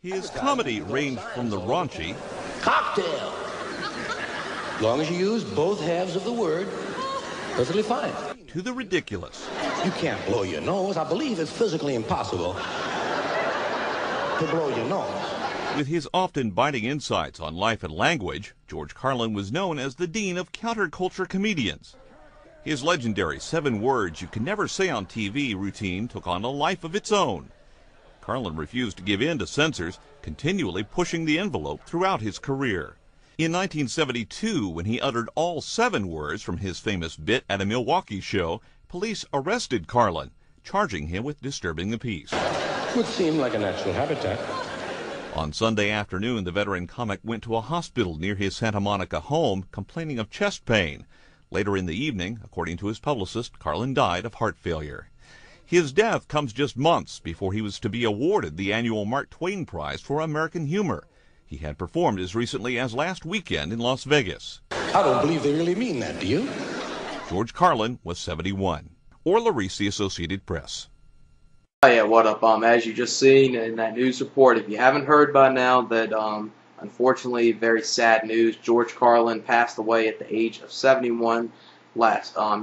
His comedy ranged from the raunchy, cocktail. As long as you use both halves of the word, perfectly fine. To the ridiculous. You can't blow your nose. I believe it's physically impossible to blow your nose. With his often biting insights on life and language, George Carlin was known as the dean of counterculture comedians. His legendary 7 words you can never say on TV routine took on a life of its own. Carlin refused to give in to censors, continually pushing the envelope throughout his career. In 1972, when he uttered all 7 words from his famous bit at a Milwaukee show, police arrested Carlin, charging him with disturbing the peace. Would seem like a natural habitat. On Sunday afternoon, the veteran comic went to a hospital near his Santa Monica home, complaining of chest pain. Later in the evening, according to his publicist, Carlin died of heart failure. His death comes just months before he was to be awarded the annual Mark Twain Prize for American Humor. He had performed as recently as last weekend in Las Vegas. I don't believe they really mean that, do you? George Carlin was 71. Orla Reese, The Associated Press. Yeah, what up? As you just seen in that news report, if you haven't heard by now, that unfortunately, very sad news. George Carlin passed away at the age of 71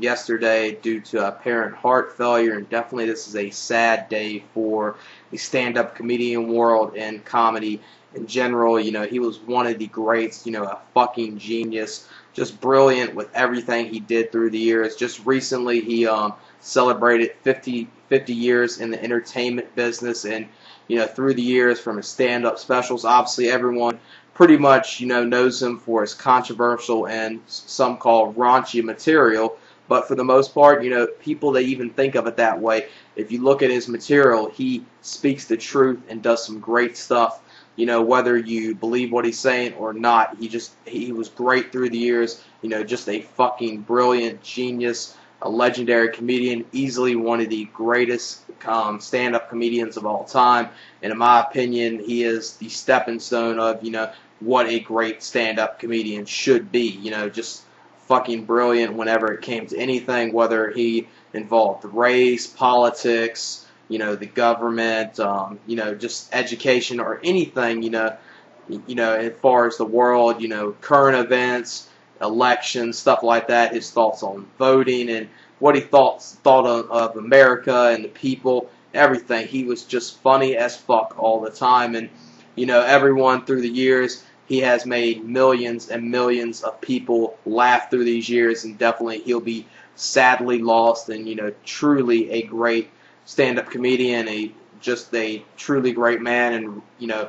yesterday due to apparent heart failure, and definitely this is a sad day for the stand-up comedian world and comedy in general. You know, he was one of the greats. You know, a fucking genius, just brilliant with everything he did through the years. Just recently, he celebrated 50 years in the entertainment business, and you know, through the years from his stand-up specials, obviously everyone pretty much, you know, knows him for his controversial and some call raunchy material, but for the most part, you know, people that even think of it that way, if you look at his material, he speaks the truth and does some great stuff. You know, whether you believe what he's saying or not, he was great through the years. You know, just a fucking brilliant genius, a legendary comedian, easily one of the greatest stand-up comedians of all time. And in my opinion, he is the stepping stone of, you know, what a great stand-up comedian should be. You know, just fucking brilliant whenever it came to anything, whether he involved race, politics, you know, the government, you know, just education or anything, you know, as far as the world, you know, current events, elections, stuff like that, his thoughts on voting and what he thought of America and the people, everything. He was just funny as fuck all the time, and you know, everyone through the years, he has made millions and millions of people laugh through these years, and definitely he'll be sadly lost. And you know, truly a great stand-up comedian, just a truly great man, and you know,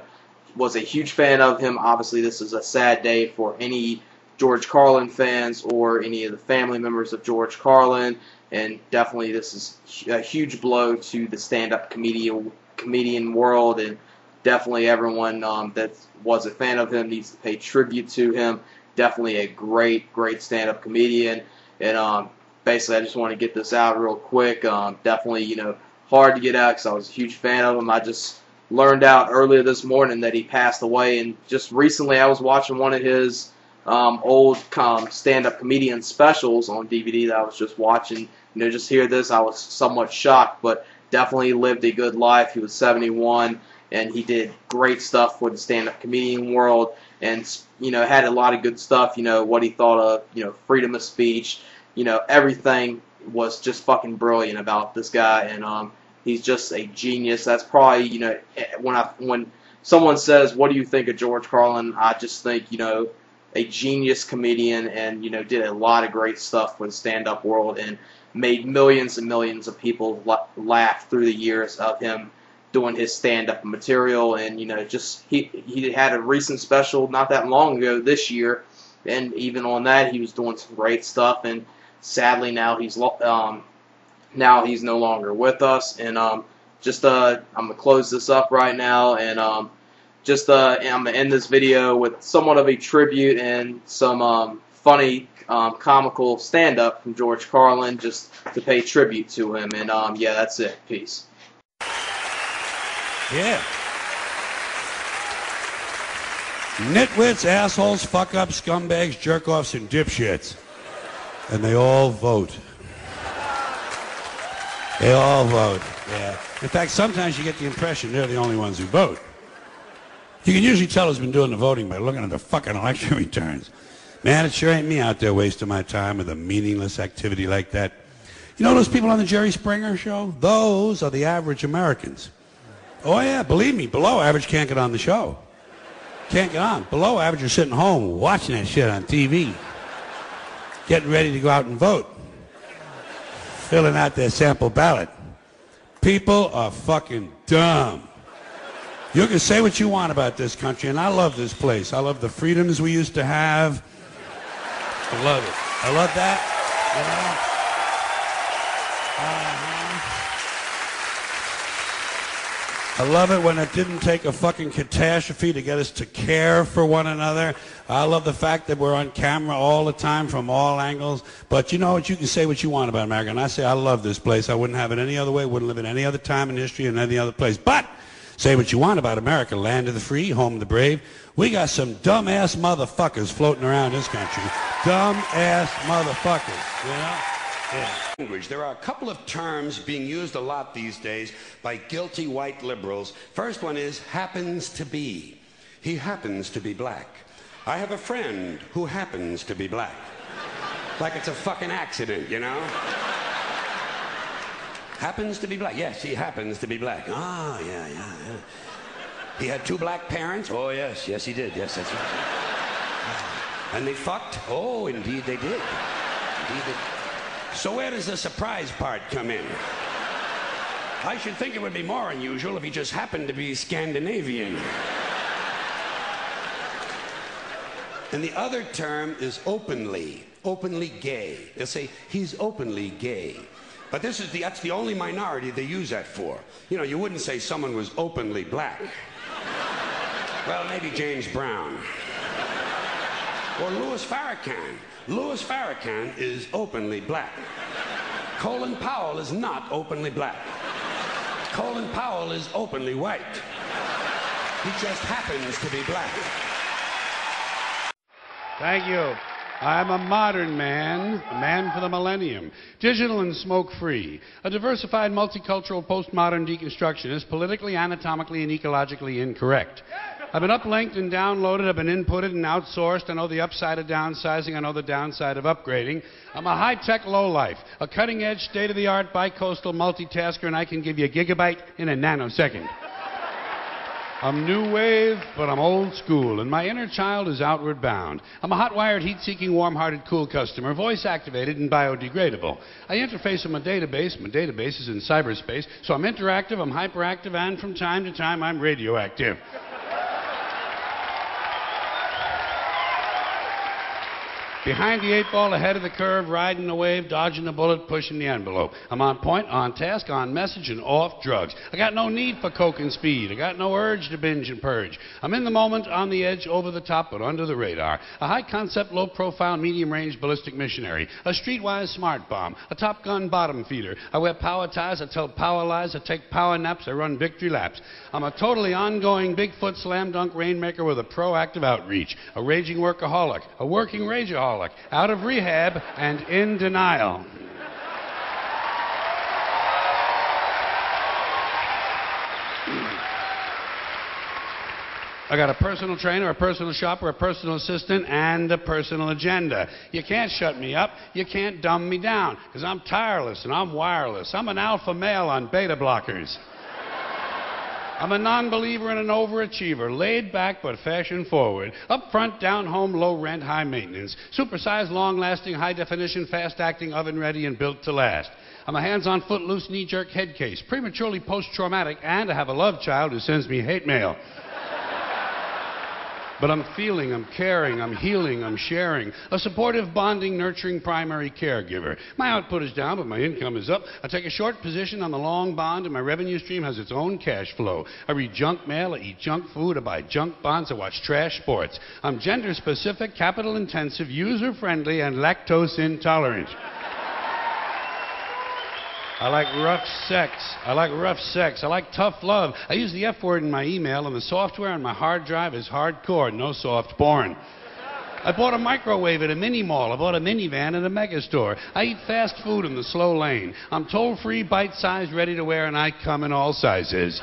was a huge fan of him. Obviously, this is a sad day for any George Carlin fans or any of the family members of George Carlin, and definitely this is a huge blow to the stand-up comedian world, and definitely everyone that was a fan of him needs to pay tribute to him. Definitely a great stand-up comedian, and basically I just want to get this out real quick. Definitely, you know, hard to get out because I was a huge fan of him. I just learned out earlier this morning that he passed away, and just recently I was watching one of his old stand-up comedian specials on DVD that I was just watching. You know, just hear this, I was somewhat shocked, but definitely lived a good life. He was 71, and he did great stuff for the stand-up comedian world, and you know, had a lot of good stuff. You know, what he thought of, you know, freedom of speech. You know, everything was just fucking brilliant about this guy, and he's just a genius. That's probably, you know, when someone says, "What do you think of George Carlin?" I just think, you know, a genius comedian, and you know, did a lot of great stuff for the stand-up world, and made millions and millions of people laugh through the years of him doing his stand-up material. And you know, just he had a recent special not that long ago this year, and even on that he was doing some great stuff. And sadly now he's no longer with us. And I'm gonna close this up right now, and I'm gonna end this video with somewhat of a tribute and some funny comical stand-up from George Carlin, just to pay tribute to him. And yeah, that's it. Peace. Yeah. Nitwits, assholes, fuck-ups, scumbags, jerk-offs, and dipshits. And they all vote. They all vote, yeah. In fact, sometimes you get the impression they're the only ones who vote. You can usually tell who's been doing the voting by looking at the fucking election returns. Man, it sure ain't me out there wasting my time with a meaningless activity like that. You know those people on the Jerry Springer show? Those are the average Americans. Oh, yeah, believe me, below average can't get on the show. Can't get on. Below average are sitting home watching that shit on TV. Getting ready to go out and vote. Filling out their sample ballot. People are fucking dumb. You can say what you want about this country, and I love this place. I love the freedoms we used to have. I love it. I love that. You know? I love it when it didn't take a fucking catastrophe to get us to care for one another. I love the fact that we're on camera all the time from all angles. But you know what? You can say what you want about America. And I say I love this place. I wouldn't have it any other way. Wouldn't live in any other time in history and any other place. But say what you want about America. Land of the free, home of the brave. We got some dumb-ass motherfuckers floating around this country. Dumb-ass motherfuckers, you know? Yeah. There are a couple of terms being used a lot these days by guilty white liberals. First one is happens to be. He happens to be black. I have a friend who happens to be black. Like it's a fucking accident, you know? Happens to be black. Yes, he happens to be black. Ah, yeah. He had 2 black parents? Oh, yes, he did. Yes, that's right. And they fucked? Oh, indeed they did. Indeed they did. So where does the surprise part come in? I should think it would be more unusual if he just happened to be Scandinavian. And the other term is openly gay. They'll say, he's openly gay. But that's the only minority they use that for. You know, you wouldn't say someone was openly black. Well, maybe James Brown. Or Louis Farrakhan. Louis Farrakhan is openly black. Colin Powell is not openly black. Colin Powell is openly white. He just happens to be black. Thank you. I'm a modern man, a man for the millennium, digital and smoke-free, a diversified, multicultural, postmodern deconstructionist, politically, anatomically, and ecologically incorrect. I've been uplinked and downloaded, I've been inputted and outsourced. I know the upside of downsizing, I know the downside of upgrading. I'm a high-tech lowlife, a cutting-edge, state-of-the-art, bi-coastal multitasker, and I can give you a gigabyte in a nanosecond. I'm new wave, but I'm old school, and my inner child is outward bound. I'm a hot-wired, heat-seeking, warm-hearted, cool customer, voice-activated and biodegradable. I interface with my database. My database is in cyberspace, so I'm interactive, I'm hyperactive, and from time to time, I'm radioactive. Behind the 8 ball, ahead of the curve, riding the wave, dodging the bullet, pushing the envelope. I'm on point, on task, on message, and off drugs. I got no need for coke and speed. I got no urge to binge and purge. I'm in the moment, on the edge, over the top, but under the radar. A high-concept, low-profile, medium-range ballistic missionary. A streetwise smart bomb. A Top Gun bottom feeder. I wear power ties, I tell power lies, I take power naps, I run victory laps. I'm a totally ongoing Bigfoot slam dunk rainmaker with a proactive outreach. A raging workaholic. A working rageaholic. Out of rehab and in denial. I got a personal trainer, a personal shopper, a personal assistant, and a personal agenda. You can't shut me up. You can't dumb me down, because I'm tireless and I'm wireless. I'm an alpha male on beta blockers. I'm a non-believer and an overachiever, laid back but fashion forward, up front, down home, low rent, high maintenance, supersized, long-lasting, high-definition, fast-acting, oven-ready, and built to last. I'm a hands-on, foot-loose, knee-jerk head case, prematurely post-traumatic, and I have a love child who sends me hate mail. But I'm feeling, I'm caring, I'm healing, I'm sharing. A supportive, bonding, nurturing primary caregiver. My output is down, but my income is up. I take a short position on the long bond, and my revenue stream has its own cash flow. I read junk mail, I eat junk food, I buy junk bonds, I watch trash sports. I'm gender-specific, capital-intensive, user-friendly, and lactose-intolerant. I like rough sex. I like rough sex. I like tough love. I use the F word in my email, and the software on my hard drive is hardcore, no soft porn. I bought a microwave at a mini mall. I bought a minivan at a mega store. I eat fast food in the slow lane. I'm toll-free, bite-sized, ready to wear, and I come in all sizes.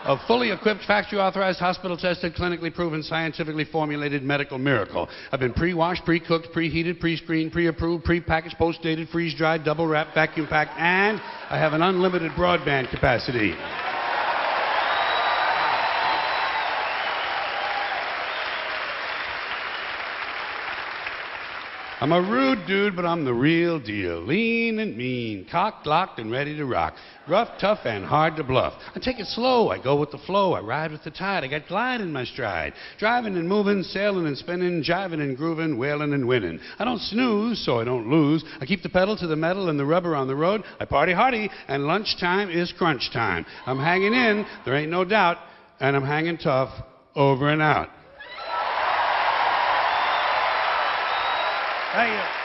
A fully equipped, factory authorized, hospital tested, clinically proven, scientifically formulated medical miracle. I've been pre-washed, pre-cooked, preheated, pre-screened, pre-approved, pre-packaged, post-dated, freeze-dried, double-wrapped, vacuum-packed, and I have an unlimited broadband capacity. I'm a rude dude, but I'm the real deal. Lean and mean, cocked, locked, and ready to rock. Rough, tough, and hard to bluff. I take it slow, I go with the flow, I ride with the tide, I got glide in my stride. Driving and moving, sailing and spinning, jiving and grooving, wailing and winning. I don't snooze, so I don't lose. I keep the pedal to the metal and the rubber on the road. I party hardy, and lunchtime is crunch time. I'm hanging in, there ain't no doubt, and I'm hanging tough, over and out. Thank you.